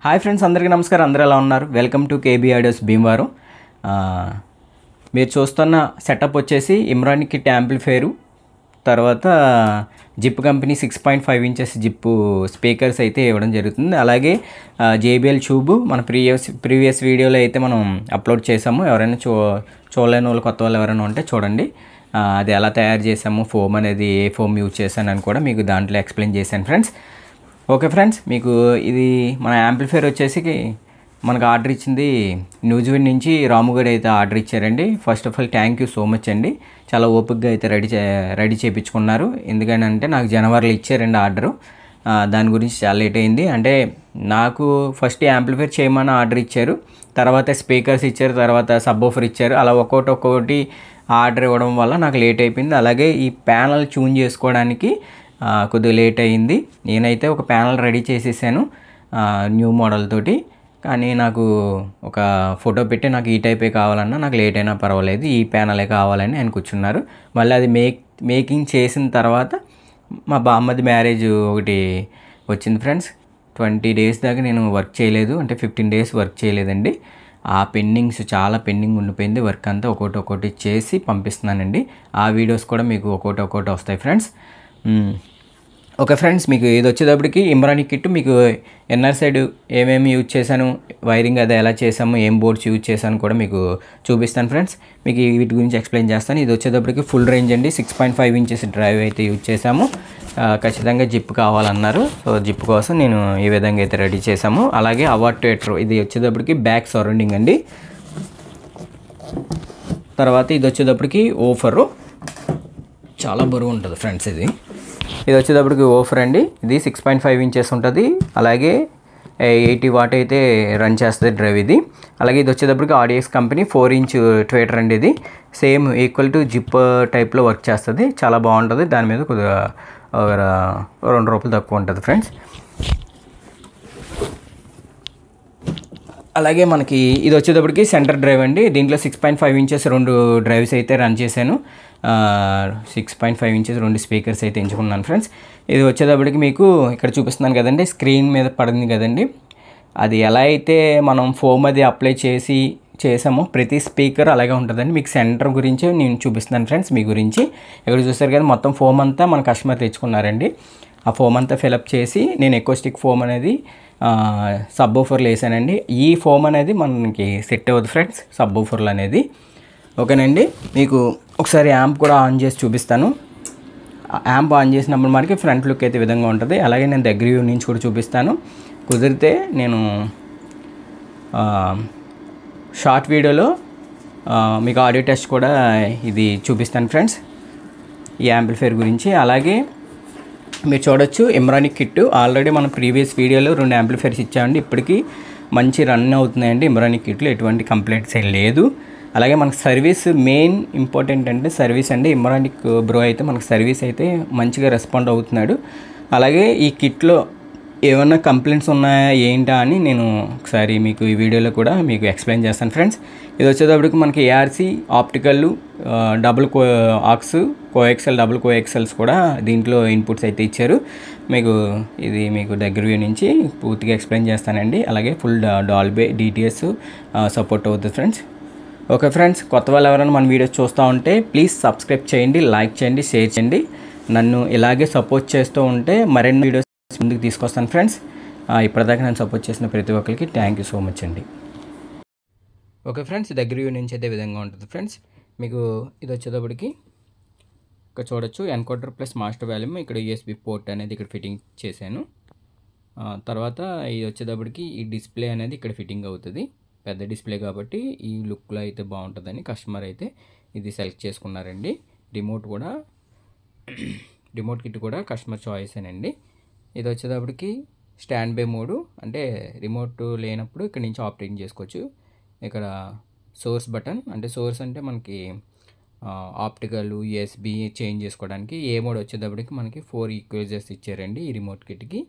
Hi friends, అందరికీ నమస్కారం. అందరూ ఎలా ఉన్నారు? Welcome to KB audios Bhimavaram. మీరు చూస్తున్న సెటప్ వచ్చేసి ఇమ్రాన్ కిట్ యాంప్లిఫైరు, తర్వాత zip company 6.5 inches zip speakers అయితే ఇవ్వడం జరుగుతుంది. అలాగే జేబిఎల్ ట్యూబ్ మన ప్రీవియస్ వీడియోలో అయితే మనం అప్లోడ్ చేసాము. ఎవరైనా చూడలేని వాళ్ళు, కొత్త వాళ్ళు ఎవరైనా ఉంటే చూడండి. అది ఎలా తయారు చేసాము, ఫోమ్ అనేది ఏ ఫోమ్ యూజ్ చేశానని కూడా మీకు దాంట్లో ఎక్స్ప్లెయిన్ చేశాను ఫ్రెండ్స్. ఓకే ఫ్రెండ్స్, మీకు ఇది మన యాంప్లిఫైర్ వచ్చేసి మనకు ఆర్డర్ ఇచ్చింది న్యూజివెంట్ నుంచి రాముగడ్ అయితే ఆర్డర్ ఇచ్చారండి. First of all thank you so much అండి. చాలా ఓపికగా అయితే రెడీ చేయించుకున్నారు. ఎందుకంటే నాకు జనవరిలో ఇచ్చారండి ఆర్డరు. దాని గురించి చాలా లేట్ అయింది. అంటే నాకు ఫస్ట్ యాంప్లిఫైర్ చేయమని ఆర్డర్ ఇచ్చారు, తర్వాత స్పీకర్స్ ఇచ్చారు, తర్వాత సబ్వూఫర్ ఇచ్చారు. అలా ఒక్కొక్కటి ఆర్డర్ ఇవ్వడం వల్ల నాకు లేట్ అయిపోయింది. అలాగే ఈ ప్యానల్ ట్యూన్ చేసుకోవడానికి కొద్దిగా లేట్ అయ్యింది. నేనైతే ఒక ప్యానల్ రెడీ చేసేసాను న్యూ మోడల్ తోటి. కానీ నాకు ఒక ఫోటో పెట్టి నాకు ఈ టైపే కావాలన్నా నాకు లేట్ అయినా పర్వాలేదు, ఈ ప్యానలే కావాలని ఆయన కూర్చున్నారు. మళ్ళీ అది మేకింగ్ చేసిన తర్వాత మా బామ్మది మ్యారేజ్ ఒకటి వచ్చింది ఫ్రెండ్స్. 20 days దాకా నేను వర్క్ చేయలేదు, అంటే 15 days వర్క్ చేయలేదండి. ఆ పెండింగ్స్ చాలా పెండింగ్ ఉండిపోయింది. వర్క్ అంతా ఒక్కొక్కటి చేసి పంపిస్తున్నానండి. ఆ వీడియోస్ కూడా మీకు ఒక్కొక్కటి వస్తాయి ఫ్రెండ్స్. ఓకే ఫ్రెండ్స్, మీకు ఇది వచ్చేటప్పటికి ఇమ్రాన్ కిట్ మీకు ఎన్ఆర్ సైడ్ ఏమేమి యూజ్ చేశాను, వైరింగ్ అది ఎలా చేసాము, ఏం బోర్డ్స్ యూజ్ చేశాను కూడా మీకు చూపిస్తాను ఫ్రెండ్స్. మీకు వీటి గురించి ఎక్స్ప్లెయిన్ చేస్తాను. ఇది వచ్చేటప్పటికి ఫుల్ రేంజ్ అండి. 6.5 ఇంచెస్ డ్రైవ్ అయితే యూజ్ చేసాము. ఖచ్చితంగా జిప్ కావాలన్నారు. సో జిప్ కోసం నేను ఈ విధంగా అయితే రెడీ చేసాము. అలాగే అవార్టేటర్, ఇది వచ్చేటప్పటికి బ్యాక్ సరౌండింగ్ అండి. తర్వాత ఇది వచ్చేటప్పటికి ఓఫరు, చాలా బరువు ఉంటుంది ఫ్రెండ్స్. ఇది వచ్చేటప్పటికి ఓఫర్ అండి. ఇది 6.5 ఇంచెస్ ఉంటుంది. అలాగే 80 వాట్ అయితే రన్ చేస్తుంది డ్రైవ్ ఇది. అలాగే ఇది వచ్చేటప్పటికి ఆడియస్ కంపెనీ 4 inch ట్వేటర్ అండి. ఇది సేమ్ ఈక్వల్ టు జిప్ టైప్లో వర్క్ చేస్తుంది. చాలా బాగుంటుంది. దాని మీద కొద్దిగా ₹2 తక్కువ ఉంటుంది ఫ్రెండ్స్. అలాగే మనకి ఇది వచ్చేటప్పటికి సెంటర్ డ్రైవ్ అండి. దీంట్లో 6.5 ఇంచెస్ 2 డ్రైవ్స్ అయితే రన్ చేశాను. 6.5 ఇంచెస్ 2 స్పీకర్స్ అయితే ఎంచుకున్నాను ఫ్రెండ్స్. ఇది వచ్చేటప్పటికి మీకు ఇక్కడ చూపిస్తున్నాను కదండి, స్క్రీన్ మీద పడింది కదండి. అది ఎలా అయితే మనం ఫోమ్ అది అప్లై చేసామో ప్రతి స్పీకర్ అలాగే ఉంటుందండి. మీకు సెంటర్ గురించి నేను చూపిస్తున్నాను ఫ్రెండ్స్. మీ గురించి ఇక్కడ చూస్తారు కదా, మొత్తం ఫోమ్ అంతా మన కస్టమర్ తెచ్చుకున్నారండి. ఆ ఫోమ్ అంతా ఫిలప్ చేసి నేను ఎకోస్టిక్ ఫోమ్ అనేది సబ్వూఫర్లు వేసానండి. ఈ ఫోమ్ అనేది మనకి సెట్ అవ్వదు ఫ్రెండ్స్, సబ్వూఫర్లు అనేది. ఓకేనండి, మీకు ఒకసారి యాంప్ కూడా ఆన్ చేసి చూపిస్తాను. యాంప్ ఆన్ చేసినప్పుడు మనకి ఫ్రంట్ లుక్ అయితే విధంగా ఉంటుంది. అలాగే నేను దగ్గర వ్యూ నుంచి కూడా చూపిస్తాను. కుదిరితే నేను షార్ట్ వీడియోలో మీకు ఆడియో టెస్ట్ కూడా ఇది చూపిస్తాను ఫ్రెండ్స్, ఈ యాంప్లిఫైర్ గురించి. అలాగే మీరు చూడొచ్చు ఇమ్రాన్ కిట్ ఆల్రెడీ మనం ప్రీవియస్ వీడియోలో 2 యాంప్లిఫైర్స్ ఇచ్చామండి. ఇప్పటికీ మంచి రన్ అవుతున్నాయండి ఇమ్రాన్ కిట్లో, ఎటువంటి కంప్లైంట్స్ ఏం లేదు. అలాగే మనకు సర్వీస్ మెయిన్ ఇంపార్టెంట్ అంటే సర్వీస్ అండి. ఇమ్రాన్ బ్రో అయితే మనకు సర్వీస్ అయితే మంచిగా రెస్పాండ్ అవుతున్నాడు. అలాగే ఈ కిట్లో ఏమైనా కంప్లైంట్స్ ఉన్నాయా ఏంటా అని నేను ఒకసారి మీకు ఈ వీడియోలో కూడా మీకు ఎక్స్ప్లెయిన్ చేస్తాను ఫ్రెండ్స్. ఇది వచ్చేటప్పటికి మనకి ARC optical double AUX coaxial double coaxials కూడా దీంట్లో ఇన్పుట్స్ అయితే ఇచ్చారు. మీకు దగ్గర వ్యూ నుంచి పూర్తిగా ఎక్స్ప్లెయిన్ చేస్తానండి. అలాగే ఫుల్ డాల్బీ డిటిఎస్ సపోర్ట్ అవుతుంది ఫ్రెండ్స్. ఓకే ఫ్రెండ్స్, కొత్త వాళ్ళు ఎవరైనా మన వీడియోస్ చూస్తూ ఉంటే ప్లీజ్ సబ్స్క్రైబ్ చేయండి, లైక్ చేయండి, షేర్ చేయండి. నన్ను ఇలాగే సపోర్ట్ చేస్తూ ఉంటే మరిన్ని వీడియోస్ ముందుకు తీసుకొస్తాను ఫ్రెండ్స్. ఇప్పటిదాకా నేను సపోర్ట్ చేసిన ప్రతి ఒక్కరికి థ్యాంక్ యూ సో మచ్ అండి. ఓకే ఫ్రెండ్స్, దగ్గర వ్యూ నుంచి అయితే విధంగా ఉంటుంది ఫ్రెండ్స్. మీకు ఇది వచ్చేటప్పటికి ఇక్కడ చూడొచ్చు ఎన్కోడర్ ప్లస్ మాస్టర్ వాల్యూమ్, ఇక్కడ యూఎస్బి పోర్ట్ అనేది ఇక్కడ ఫిట్టింగ్ చేశాను. తర్వాత ఇది వచ్చేటప్పటికి ఈ డిస్ప్లే అనేది ఇక్కడ ఫిట్టింగ్ అవుతుంది. పెద్ద డిస్ప్లే కాబట్టి ఈ లుక్లో అయితే బాగుంటుందని కస్టమర్ అయితే ఇది సెలెక్ట్ చేసుకున్నారండి. రిమోట్ కిట్ కూడా కస్టమర్ చాయిసేనండి. ఇది వచ్చేటప్పటికి స్టాండ్ బై మోడు, అంటే రిమోట్ లేనప్పుడు ఇక్కడ నుంచి ఆపరేట్ చేసుకోవచ్చు. ఇక్కడ సోర్స్ బటన్, అంటే సోర్స్ అంటే మనకి ఆప్టికల్ యూఎస్బి చేంజ్ చేసుకోవడానికి. ఏ మోడ్ వచ్చేటప్పటికి మనకి 4 ఈక్వలైజర్స్ ఇచ్చారండి ఈ రిమోట్ కిట్కి.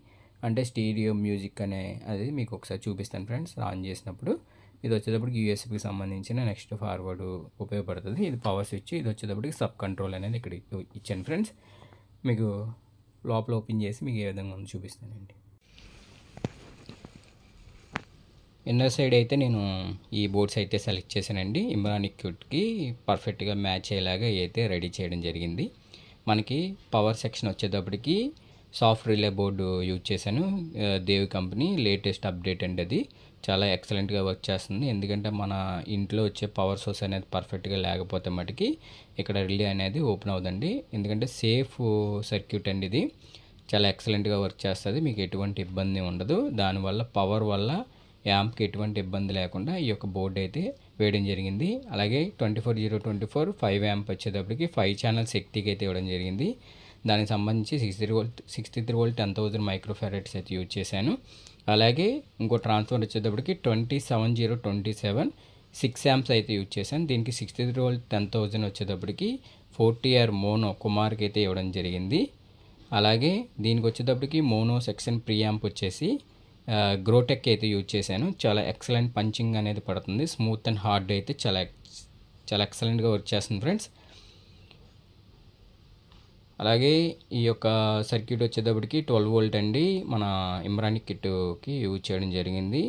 అంటే స్టీరియో మ్యూజిక్ అనే అది మీకు ఒకసారి చూపిస్తాను ఫ్రెండ్స్ ఆన్ చేసినప్పుడు. ఇది వచ్చేటప్పటికి యూఎస్బికి సంబంధించిన నెక్స్ట్ ఫార్వర్డ్ ఉపయోగపడుతుంది. ఇది పవర్ స్విచ్. ఇది వచ్చేటప్పటికి సబ్ కంట్రోల్ అనేది ఇక్కడ ఇచ్చాను ఫ్రెండ్స్. మీకు లోపల ఓపెన్ చేసి మీకు ఏ విధంగా ఉందో చూపిస్తానండి. ఇన్నర్ సైడ్ అయితే నేను ఈ బోర్డ్స్ అయితే సెలెక్ట్ చేశానండి. ఇమ్రానిక్ కిట్కి పర్ఫెక్ట్గా మ్యాచ్ అయ్యేలాగా అయితే రెడీ చేయడం జరిగింది. మనకి పవర్ సెక్షన్ వచ్చేటప్పటికి సాఫ్ట్ రిలే బోర్డు యూజ్ చేశాను. దేవి కంపెనీ లేటెస్ట్ అప్డేట్ అండి. అది చాలా ఎక్సలెంట్గా వర్క్ చేస్తుంది. ఎందుకంటే మన ఇంట్లో వచ్చే పవర్ సోర్స్ అనేది పర్ఫెక్ట్గా లేకపోతే మటుకి ఇక్కడ రిలే అనేది ఓపెన్ అవుతుంది. ఎందుకంటే సేఫ్ సర్క్యూట్ అండి ఇది. చాలా ఎక్సలెంట్గా వర్క్ చేస్తుంది. మీకు ఎటువంటి ఇబ్బంది ఉండదు. దానివల్ల పవర్ వల్ల యాంప్కి ఎటువంటి ఇబ్బంది లేకుండా ఈ యొక్క బోర్డు అయితే వేయడం జరిగింది. అలాగే 24/0/24 5 యాంప్ వచ్చేటప్పటికి 5 ఛానల్ శక్తికి అయితే ఇవ్వడం జరిగింది. దానికి సంబంధించి 63 వోల్ట్ 10,000 మైక్రోఫారడ్స్ అయితే యూజ్ చేశాను. అలాగే ఇంకో ట్రాన్స్ఫర్ వచ్చేటప్పటికి 27/0/27 6 యాంప్స్ అయితే యూజ్ చేశాను. దీనికి 63 వోల్ట్ 10,000 వచ్చేటప్పటికి 40R మోనో కుమార్కి అయితే ఇవ్వడం జరిగింది. అలాగే దీనికి వచ్చేటప్పటికి మోనో సెక్షన్ ప్రీ యాంప్ వచ్చేసి గ్రోటెక్ అయితే యూజ్ చేశాను. చాలా ఎక్సలెంట్ పంచింగ్ అనేది పడుతుంది. స్మూత్ అండ్ హార్డ్ అయితే చాలా ఎక్సలెంట్గా వర్క్ చేస్తుంది ఫ్రెండ్స్. అలాగే ఈ యొక్క సర్క్యూట్ వచ్చేటప్పటికి 12 వోల్ట్ అండి. మన ఇమ్రానిక్ కిట్కి యూజ్ చేయడం జరిగింది.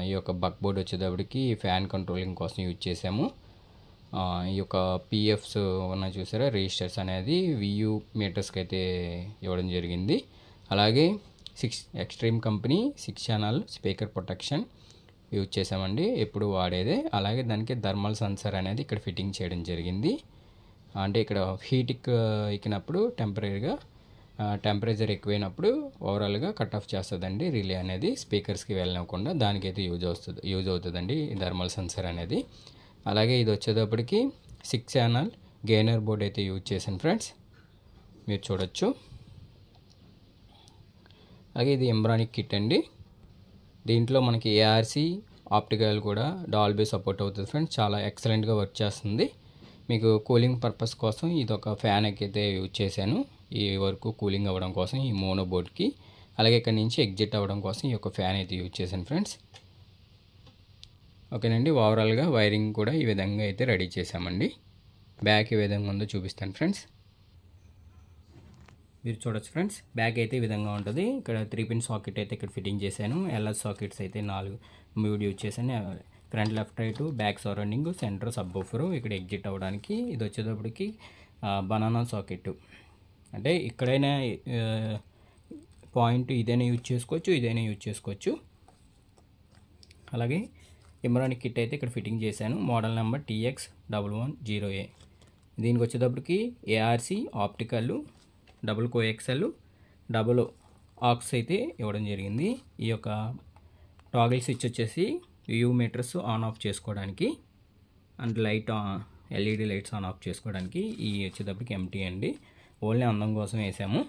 ఈ యొక్క బక్ బోర్డ్ వచ్చేటప్పటికి ఫ్యాన్ కంట్రోలింగ్ కోసం యూజ్ చేసాము. ఈ యొక్క పిఎఫ్స్ ఉన్నాయి చూసారా, రిజిస్టర్స్ అనేది వియూ మీటర్స్కి అయితే ఇవ్వడం జరిగింది. అలాగే extreme company 6 channel speaker protection use చేసామండి, ఎప్పుడు వాడేదే. అలాగే దానికి థర్మల్ సెన్సర్ అనేది ఇక్కడ ఫిట్టింగ్ చేయడం జరిగింది. అంటే ఇక్కడ హీట్ ఎక్కినప్పుడు టెంపరేచర్ ఎక్కువైనప్పుడు ఓవరాల్గా కట్ ఆఫ్ చేస్తుందండి రిలే అనేది, స్పీకర్స్కి వెళ్ళనివ్వకుండా. దానికైతే యూజ్ అవుతుందండి ఈ థర్మల్ సెన్సర్ అనేది. అలాగే ఇది వచ్చేటప్పటికి 6 ఛానల్ గెయినర్ బోర్డ్ అయితే యూజ్ చేశాను ఫ్రెండ్స్, మీరు చూడొచ్చు. అలాగే ఇది ఇమ్రానిక్ కిట్ అండి. దీంట్లో మనకి ఏఆర్సి ఆప్టికల్ కూడా డాల్బీ సపోర్ట్ అవుతుంది ఫ్రెండ్స్. చాలా ఎక్సలెంట్గా వర్క్ చేస్తుంది. మీకు కూలింగ్ పర్పస్ కోసం ఇది ఒక ఫ్యాన్ అయితే యూజ్ చేశాను, ఈ వరకు కూలింగ్ అవ్వడం కోసం ఈ మోనో బోర్డ్కి. అలాగే ఇక్కడ నుంచి ఎగ్జిట్ అవ్వడం కోసం ఈ యొక్క ఫ్యాన్ అయితే యూజ్ చేశాను ఫ్రెండ్స్. ఓకేనండి, ఓవరాల్గా వైరింగ్ కూడా ఈ విధంగా అయితే రెడీ చేసామండి. బ్యాక్ ఈ విధంగా ఉందో చూపిస్తాను ఫ్రెండ్స్, మీరు చూడొచ్చు ఫ్రెండ్స్. బ్యాక్ అయితే ఈ విధంగా ఉంటుంది. ఇక్కడ 3 పిన్ సాకెట్ అయితే ఇక్కడ ఫిట్టింగ్ చేశాను. ఎల్ఎస్ సాకెట్స్ అయితే 4 మ్యూడ్ యూజ్ చేశాను. Front left right back surrounding centre subwoofer. ఇక్కడ ఎగ్జిట్ అవ్వడానికి ఇది వచ్చేటప్పటికి బనానా సాకెట్. అంటే ఇక్కడైనా పాయింట్ ఇదైనా యూజ్ చేసుకోవచ్చు. అలాగే ఇమ్రానిక్ కిట్ అయితే ఇక్కడ ఫిట్టింగ్ చేశాను. Model number TX110A. దీనికి వచ్చేటప్పటికి ARC optical double coaxial double aux అయితే ఇవ్వడం జరిగింది. ఈ యొక్క టాగిల్ స్విచ్ వచ్చేసి వ్యూ మీటర్స్ ఆన్ ఆఫ్ చేసుకోవడానికి and LED lights on off చేసుకోవడానికి. ఈ వచ్చేటప్పటికి ఎంటీ అండి, ఓన్లీ అందం కోసం వేసాము.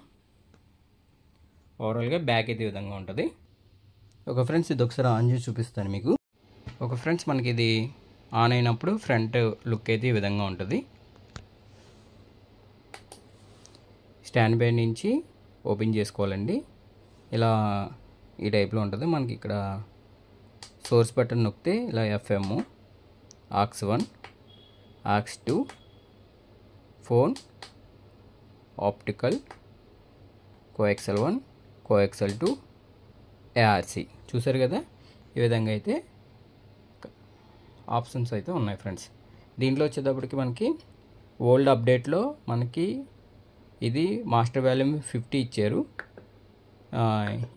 ఓవరాల్గా బ్యాక్ అయితే ఈ విధంగా ఉంటుంది. ఒక ఫ్రెండ్స్ ఇది ఒకసారి ఆన్ చేసి చూపిస్తాను మీకు. ఒక ఫ్రెండ్స్ మనకి ఇది ఆన్ అయినప్పుడు ఫ్రంట్ లుక్ అయితే ఈ విధంగా ఉంటుంది. స్టాండ్ బై నుంచి ఓపెన్ చేసుకోవాలండి. ఇలా ఈ టైప్లో ఉంటుంది. మనకి ఇక్కడ సోర్స్ బటన్ నొక్కితే ఇలా FM, AUX1, AUX2, phone, optical, coaxial one, coaxial two, ARC చూసారు కదా. ఈ విధంగా అయితే ఆప్షన్స్ అయితే ఉన్నాయి ఫ్రెండ్స్. దీంట్లో వచ్చేటప్పటికి మనకి ఓల్డ్ అప్డేట్లో మనకి ఇది మాస్టర్ వాల్యూమ్ 50 ఇచ్చారు.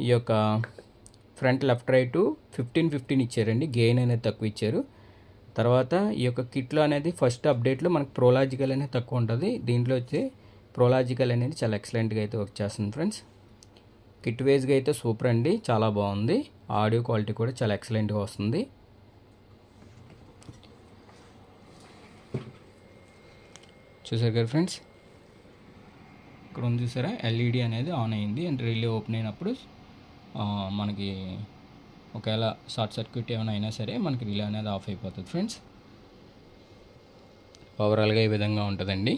ఈ యొక్క ఫ్రంట్ లెఫ్ట్ రైట్ 15 ఇచ్చారండి. గెయిన్ అనేది తక్కువ ఇచ్చారు. తర్వాత ఈ యొక్క కిట్లో అనేది ఫస్ట్ అప్డేట్లో మనకి ప్రోలాజికల్ అనేది తక్కువ ఉంటుంది. దీంట్లో వచ్చే ప్రోలాజికల్ అనేది చాలా ఎక్సలెంట్గా అయితే వర్క్ చేస్తుంది ఫ్రెండ్స్. కిట్ వేజ్గా అయితే సూపర్ అండి, చాలా బాగుంది. ఆడియో క్వాలిటీ కూడా చాలా ఎక్సలెంట్గా వస్తుంది. చూసారు కదా ఫ్రెండ్స్, ఇక్కడ ఉంది చూసారా, ఎల్ఈడి అనేది ఆన్ అయింది. అండ్ రిలే ఓపెన్ అయినప్పుడు మనకి ఒకవేళ షార్ట్ సర్క్యూట్ ఏమైనా అయినా సరే మనకి రిలే అనేది ఆఫ్ అయిపోతుంది ఫ్రెండ్స్. ఓవరాల్గా ఈ విధంగా ఉంటుందండి.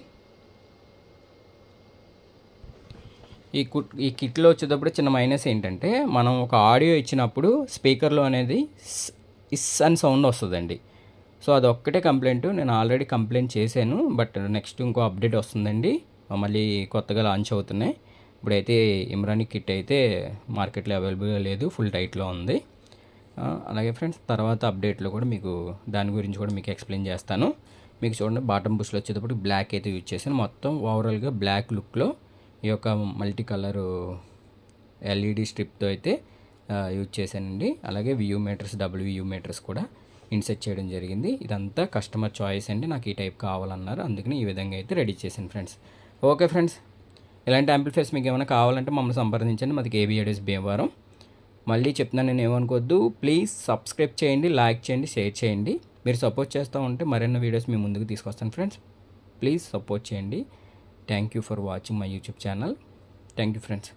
ఈ కిట్లో వచ్చేటప్పుడు చిన్న మైనస్ ఏంటంటే, మనం ఒక ఆడియో ఇచ్చినప్పుడు స్పీకర్లో అనేది ఇస్ అని సౌండ్ వస్తుందండి. సో అది ఒక్కటే కంప్లైంట్. నేను ఆల్రెడీ కంప్లైంట్ చేశాను, బట్ నెక్స్ట్ ఇంకో అప్డేట్ వస్తుందండి, మళ్ళీ కొత్తగా లాంచ్ అవుతున్నాయి. ఇప్పుడైతే ఇమ్రానిక్ కిట్ అయితే మార్కెట్లో అవైలబుల్గా లేదు, ఫుల్ టైట్లో ఉంది. అలాగే ఫ్రెండ్స్ తర్వాత అప్డేట్లో కూడా మీకు దాని గురించి కూడా మీకు ఎక్స్ప్లెయిన్ చేస్తాను. మీకు చూడండి బాటమ్ బుష్లో వచ్చేటప్పుడు బ్లాక్ అయితే యూజ్ చేశాను. మొత్తం ఓవరాల్గా బ్లాక్ లుక్లో ఈ యొక్క మల్టీ కలరు ఎల్ఈడి స్ట్రిప్తో అయితే యూజ్ చేశానండి. అలాగే view meters, double view meters కూడా ఇన్సెట్ చేయడం జరిగింది. ఇదంతా కస్టమర్ చాయిస్ అండి, నాకు ఈ టైప్ కావాలన్నారు, అందుకని ఈ విధంగా అయితే రెడీ చేశాను ఫ్రెండ్స్. ఓకే ఫ్రెండ్స్, ఇలాంటి యాంప్లిఫైర్స్ మీకు ఏమైనా కావాలంటే మమ్మల్ని సంప్రదించండి. మాది కేబీ ఆడియోస్ భీమవరం. మళ్ళీ చెప్తున్నాను, నేను ఏమనుకోవద్దు, ప్లీజ్ సబ్స్క్రైబ్ చేయండి, లైక్ చేయండి, షేర్ చేయండి. మీరు సపోర్ట్ చేస్తూ ఉంటే మరిన్ని వీడియోస్ మీ ముందుకు తీసుకొస్తాను ఫ్రెండ్స్. ప్లీజ్ సపోర్ట్ చేయండి. Thank you for watching my YouTube channel. Thank you friends.